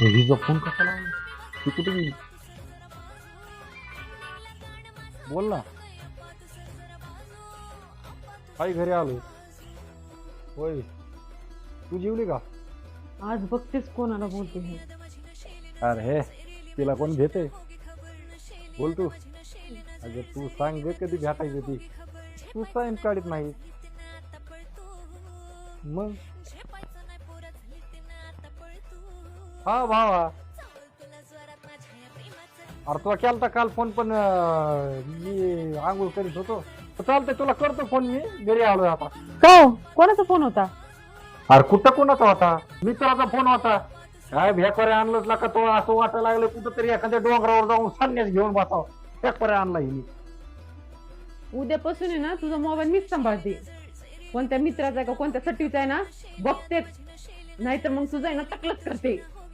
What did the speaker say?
हिचा फोन कसा लावला तू कुठे गेली बोल ना आई घरी आलो होय तू जेवली का आज बघतेस कोणाला बोलते हे अरे हे तिला कोण घेते बोल तू अगं तू सांग ग कधी भेटायची ती तू टाइम काढत नाही मग हा भावा अरे तुला केलता काल फोन पण मी आंघोळ करीत होतो चालतंय तुला करतो फोन मी घरी आलोय आता हो कोणाचा फोन होता अरे कुठं कोणाचा होता मित्राचा फोन होता काय भेकऱ्या आणलंच ना का तो असं वाटायला लागलं कुठं तरी एखाद्या डोंगरावर जाऊन संन्यास घेऊन बसावं भेकऱ्या आणला हिने उद्यापासून आहे ना तुझा मोबाईल मीच सांभाळते कोणत्या मित्राचा आहे का कोणत्या सट्टीचा आहे ना बघतेच नाहीतर मग तुझा आहे ना टकलच करते